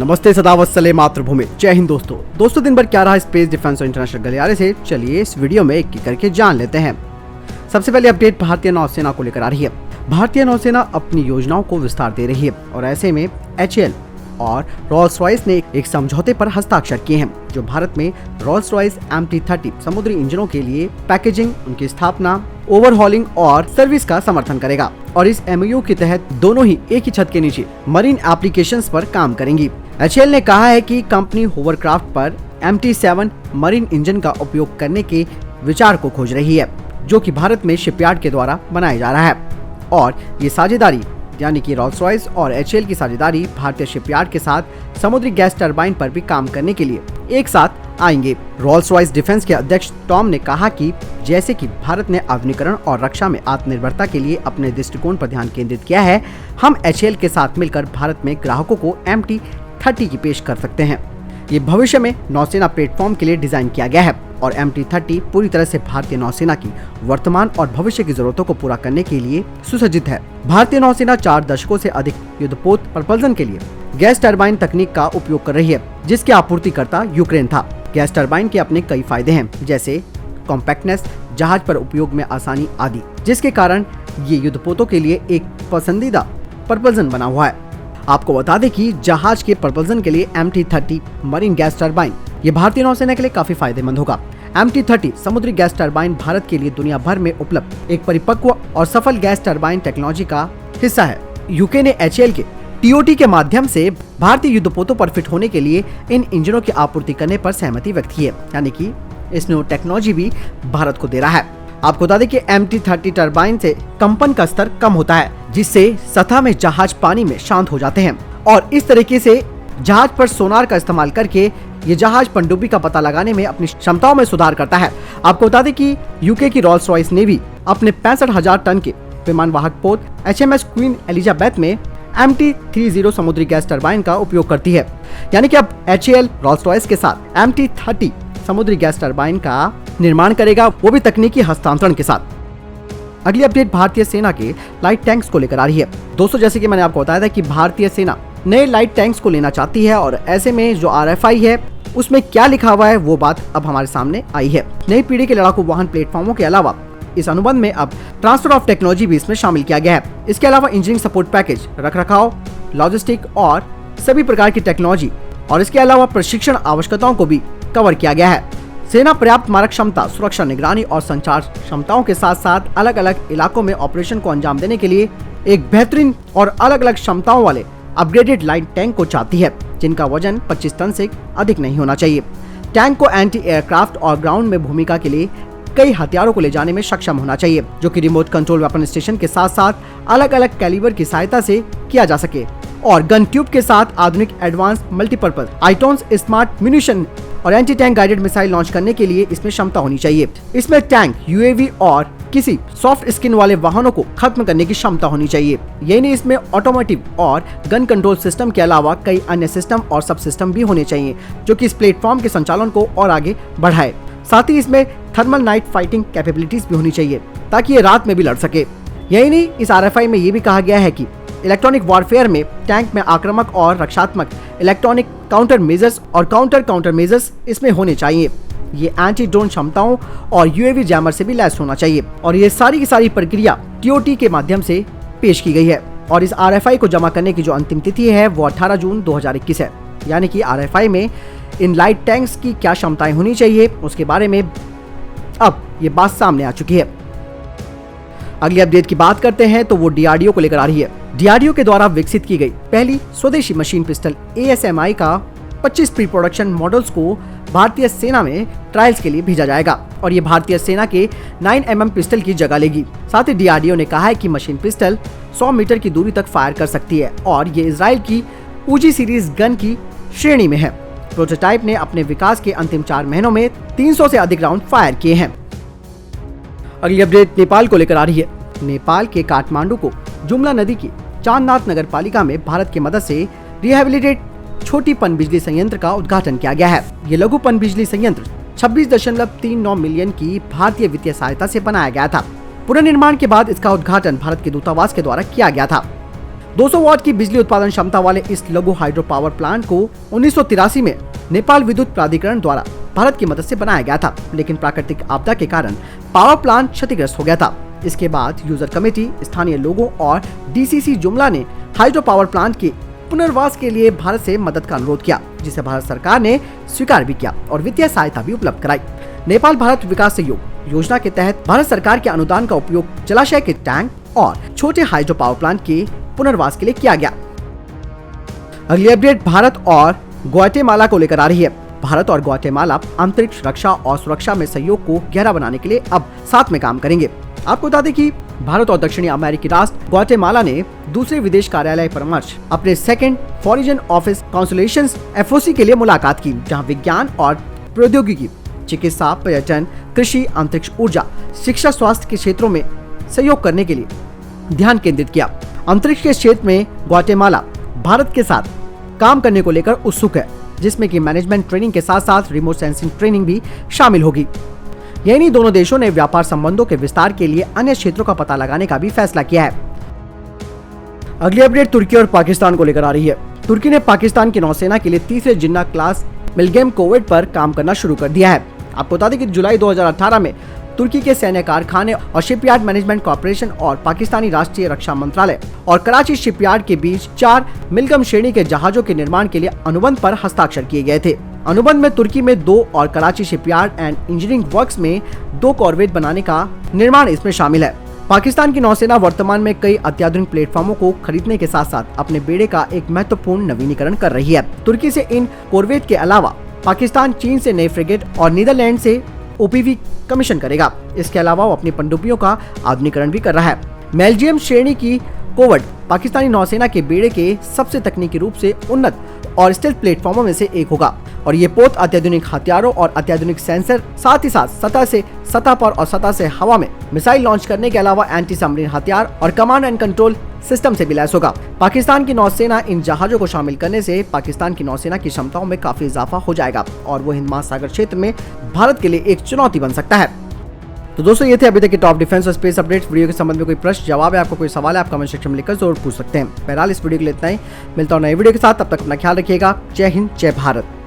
नमस्ते, सदावत सले मातृभूमि, जय हिंद दोस्तों दिन भर क्या रहा स्पेस डिफेंस और इंटरनेशनल गलियारे से, चलिए इस वीडियो में एक करके जान लेते हैं। सबसे पहले अपडेट भारतीय नौसेना को लेकर आ रही है। भारतीय नौसेना अपनी योजनाओं को विस्तार दे रही है और ऐसे में HAL और रोल्स रॉयस ने एक समझौते पर हस्ताक्षर किए हैं, जो भारत में रोल्स रॉयस MT-30 समुद्री इंजनों के लिए पैकेजिंग, उनकी स्थापना, ओवरहॉलिंग और सर्विस का समर्थन करेगा। और इस MOU के तहत दोनों ही एक ही छत के नीचे मरीन एप्लीकेशंस पर काम करेंगी। HAL ने कहा है कि कंपनी होवरक्राफ्ट पर MT-7 मरीन इंजन का उपयोग करने के विचार को खोज रही है, जो कि भारत में शिपयार्ड के द्वारा बनाया जा रहा है। और ये साझेदारी यानी कि रोल्स रॉयस और HAL की साझेदारी भारतीय शिपयार्ड के साथ समुद्री गैस टरबाइन पर भी काम करने के लिए एक साथ आएंगे। रोल्स रॉयस डिफेंस के अध्यक्ष टॉम ने कहा कि जैसे कि भारत ने आधुनिकीकरण और रक्षा में आत्मनिर्भरता के लिए अपने दृष्टिकोण पर ध्यान केंद्रित किया है, हम HAL के साथ मिलकर भारत में ग्राहकों को MT-30 की पेश कर सकते हैं। ये भविष्य में नौसेना प्लेटफॉर्म के लिए डिजाइन किया गया है और MT-30 पूरी तरह से भारतीय नौसेना की वर्तमान और भविष्य की जरूरतों को पूरा करने के लिए सुसज्जित है। भारतीय नौसेना 4 दशकों से अधिक युद्धपोत प्रपल्जन के लिए गैस टरबाइन तकनीक का उपयोग कर रही है, जिसके आपूर्तिकर्ता यूक्रेन था। गैस टरबाइन के अपने कई फायदे हैं, जैसे कॉम्पैक्टनेस, जहाज पर उपयोग में आसानी आदि, जिसके कारण ये युद्धपोतों के लिए एक पसंदीदा प्रपल्जन बना हुआ है। आपको बता दें कि जहाज के प्रपल्जन के लिए MT-30 मरीन गैस टरबाइन ये भारतीय नौसेना के लिए काफी फायदेमंद होगा। MT-30 समुद्री गैस टरबाइन भारत के लिए दुनिया भर में उपलब्ध एक परिपक्व और सफल गैस टरबाइन टेक्नोलॉजी का हिस्सा है। यूके ने HAL के TOT के माध्यम से भारतीय युद्धपोतों पर फिट होने के लिए इन इंजनों की आपूर्ति करने पर सहमति व्यक्त की है, यानी कि इसने टेक्नोलॉजी भी भारत को दे रहा है। आपको बता दें कि MT-30 टरबाइन से कंपन का स्तर कम होता है, जिससे सतह में जहाज पानी में शांत हो जाते हैं और इस तरीके से जहाज पर सोनार का इस्तेमाल करके ये जहाज पनडुब्बी का पता लगाने में अपनी क्षमताओं में सुधार करता है। आपको बता दें कि यूके की रोल्स रॉयस ने भी अपने 65,000 टन के विमान वाहक पोत HMS क्वीन एलिजाबेथ में MT-30 समुद्री गैस टरबाइन का उपयोग करती है, यानी कि अब HAL रोल्स रॉयस के साथ MT-30 समुद्री गैस टरबाइन का निर्माण करेगा, वो भी तकनीकी हस्तांतरण के साथ। अगली अपडेट भारतीय सेना के लाइट टैंक्स को लेकर आ रही है। दोस्तों, जैसे कि मैंने आपको बताया था कि भारतीय सेना नए लाइट टैंक्स को लेना चाहती है और ऐसे में जो RFI है उसमें क्या लिखा हुआ है वो बात अब हमारे सामने आई है। नई पीढ़ी के लड़ाकू वाहन प्लेटफॉर्मों के अलावा इस अनुबंध में अब ट्रांसफर ऑफ टेक्नोलॉजी भी इसमें शामिल किया गया है। इसके अलावा इंजीनियरिंग सपोर्ट पैकेज, रखरखाव, लॉजिस्टिक और सभी प्रकार की टेक्नोलॉजी और इसके अलावा प्रशिक्षण आवश्यकताओं को भी कवर किया गया है। सेना पर्याप्त मारक क्षमता, सुरक्षा, निगरानी और संचार क्षमताओं के साथ साथ अलग अलग इलाकों में ऑपरेशन को अंजाम देने के लिए एक बेहतरीन और अलग अलग क्षमताओं वाले अपग्रेडेड लाइट टैंक को चाहती है, जिनका वजन 25 टन से अधिक नहीं होना चाहिए। टैंक को एंटी एयरक्राफ्ट और ग्राउंड में भूमिका के लिए कई हथियारों को ले जाने में सक्षम होना चाहिए, जो कि रिमोट कंट्रोल वेपन स्टेशन के साथ साथ अलग अलग कैलिबर की सहायता से किया जा सके और गन ट्यूब के साथ आधुनिक एडवांस मल्टीपर्पज आइटॉन्स, स्मार्ट म्यूनिशन और anti tank guided missile launch करने के लिए इसमें क्षमता होनी चाहिए। इसमें टैंक, UAV और किसी सॉफ्ट स्किन वाले वाहनों को खत्म करने की क्षमता होनी चाहिए। यही नहीं, इसमें ऑटोमोटिव और गन कंट्रोल सिस्टम के अलावा कई अन्य सिस्टम और सब सिस्टम भी होने चाहिए, जो कि इस प्लेटफॉर्म के संचालन को और आगे बढ़ाए। साथ ही इसमें थर्मल नाइट फाइटिंग कैपेबिलिटीज भी होनी चाहिए, ताकि ये रात में भी लड़ सके। यही नहीं, इस RFI में ये भी कहा गया है कि इलेक्ट्रॉनिक वॉरफेयर में टैंक में आक्रामक और रक्षात्मक इलेक्ट्रॉनिक काउंटर मेजर्स और काउंटर मेजर्स इसमें होने चाहिए। ये एंटी ड्रोन क्षमताओं और UAV जैमर से भी लैस होना चाहिए और ये सारी की सारी प्रक्रिया TOT के माध्यम से पेश की गई है। और इस RFI को जमा करने की जो अंतिम तिथि है वो 18 जून 2021 है, यानी कि RFI में इन लाइट टैंक्स की क्या क्षमताएं होनी चाहिए उसके बारे में अब ये बात सामने आ चुकी है। अगली अपडेट की बात करते हैं तो वो DRDO को लेकर आ रही है। DRDO के द्वारा विकसित की गई पहली स्वदेशी मशीन पिस्टल ASMI का 25 प्री प्रोडक्शन मॉडल्स को भारतीय सेना में ट्रायल्स के लिए भेजा जाएगा और ये भारतीय सेना के 9mm पिस्टल की जगह लेगी। साथ ही DRDO ने कहा है कि मशीन पिस्टल 100 मीटर की दूरी तक फायर कर सकती है और ये इजराइल की UG सीरीज गन की श्रेणी में है। प्रोटोटाइप ने अपने विकास के अंतिम 4 महीनों में 300 से अधिक राउंड फायर किए हैं। अगली अपडेट नेपाल को लेकर आ रही है। नेपाल के काठमांडू को जुमला नदी की चांदनाथ नगर पालिका में भारत की मदद से रिहेबिलिटेट छोटी पनबिजली संयंत्र का उद्घाटन किया गया है। ये लघु पनबिजली संयंत्र 26.39 मिलियन की भारतीय वित्तीय सहायता से बनाया गया था। पुनर्निर्माण के बाद इसका उद्घाटन भारत के दूतावास के द्वारा किया गया था। 200 वाट की बिजली उत्पादन क्षमता वाले इस लघु हाइड्रो पावर प्लांट को 1983 में नेपाल विद्युत प्राधिकरण द्वारा भारत की मदद से बनाया गया था, लेकिन प्राकृतिक आपदा के कारण पावर प्लांट क्षतिग्रस्त हो गया था। इसके बाद यूजर कमेटी, स्थानीय लोगों और डीसीसी जुमला ने हाइड्रो पावर प्लांट के पुनर्वास के लिए भारत से मदद का अनुरोध किया, जिसे भारत सरकार ने स्वीकार भी किया और वित्तीय सहायता भी उपलब्ध कराई। नेपाल भारत विकास सहयोग योजना के तहत भारत सरकार के अनुदान का उपयोग जलाशय के टैंक और छोटे हाइड्रो पावर प्लांट के पुनर्वास के लिए किया गया। अगली अपडेट भारत और ग्वाटेमाला को लेकर आ रही है। भारत और ग्वाटेमाला अंतरिक्ष रक्षा और सुरक्षा में सहयोग को गहरा बनाने के लिए अब साथ में काम करेंगे। आपको बता दें कि भारत और दक्षिणी अमेरिकी राष्ट्र ग्वाटेमाला ने दूसरे विदेश कार्यालय परामर्श अपने सेकंड फॉरेन ऑफिस काउंसिलेशंस FOC के लिए मुलाकात की, जहां विज्ञान और प्रौद्योगिकी, चिकित्सा, पर्यटन, कृषि, अंतरिक्ष ऊर्जा, शिक्षा, स्वास्थ्य के क्षेत्रों में सहयोग करने के लिए ध्यान केंद्रित किया। अंतरिक्ष के क्षेत्र में ग्वाटेमाला भारत के साथ काम करने को लेकर उत्सुक है, जिसमें कि मैनेजमेंट ट्रेनिंग के साथ साथ रिमोट सेंसिंग ट्रेनिंग भी शामिल होगी। यही नहीं, दोनों देशों ने व्यापार संबंधों के विस्तार के लिए अन्य क्षेत्रों का पता लगाने का भी फैसला किया है। अगली अपडेट तुर्की और पाकिस्तान को लेकर आ रही है। तुर्की ने पाकिस्तान की नौसेना के लिए तीसरे जिन्ना क्लास मिलगेम कोवेट पर काम करना शुरू कर दिया है। आपको बता दें कि जुलाई 2018 में तुर्की के सैन्य कारखाने और शिपयार्ड मैनेजमेंट कॉर्पोरेशन और पाकिस्तानी राष्ट्रीय रक्षा मंत्रालय और कराची शिपयार्ड के बीच 4 मिलगम श्रेणी के जहाजों के निर्माण के लिए अनुबंध पर हस्ताक्षर किए गए थे। अनुबंध में तुर्की में 2 और Karachi shipyard and engineering works में 2 कॉर्वेट बनाने का निर्माण इसमें शामिल है। पाकिस्तान की नौसेना वर्तमान में कई अत्याधुनिक प्लेटफॉर्मों को खरीदने के साथ साथ अपने बेड़े का एक महत्वपूर्ण नवीनीकरण कर रही है। तुर्की से इन कॉर्वेट के अलावा पाकिस्तान चीन से नए फ्रिगेट और नीदरलैंड से OPV कमीशन करेगा। इसके अलावा वो अपनी पनडुब्बियों का आधुनिकीकरण भी कर रहा है। मेलजियम श्रेणी की कोवेट पाकिस्तानी नौसेना के बेड़े के सबसे तकनीकी रूप से उन्नत और स्टेल्थ प्लेटफॉर्मों में से एक होगा और ये पोत अत्याधुनिक हथियारों और अत्याधुनिक सेंसर, साथ ही साथ सतह से सतह पर और सतह से हवा में मिसाइल लॉन्च करने के अलावा एंटी सबमरीन हथियार और कमांड एंड कंट्रोल सिस्टम से भी लैस होगा। पाकिस्तान की नौसेना इन जहाजों को शामिल करने से पाकिस्तान की नौसेना की क्षमताओं में काफी इजाफा हो जाएगा और वो हिंद महासागर क्षेत्र में भारत के लिए एक चुनौती बन सकता है। तो दोस्तों, ये थे अभी तक के टॉप डिफेंस और स्पेस अपडेट्स। वीडियो के संबंध में कोई प्रश्न, जवाब है, आपको कोई सवाल है, आप कमेंट सेक्शन में लिखकर जरूर पूछ सकते हैं। बहरहाल इस वीडियो के लिए इतना ही। मिलता हूं नए वीडियो के साथ, तब तक अपना ख्याल रखिएगा। जय हिंद, जय भारत।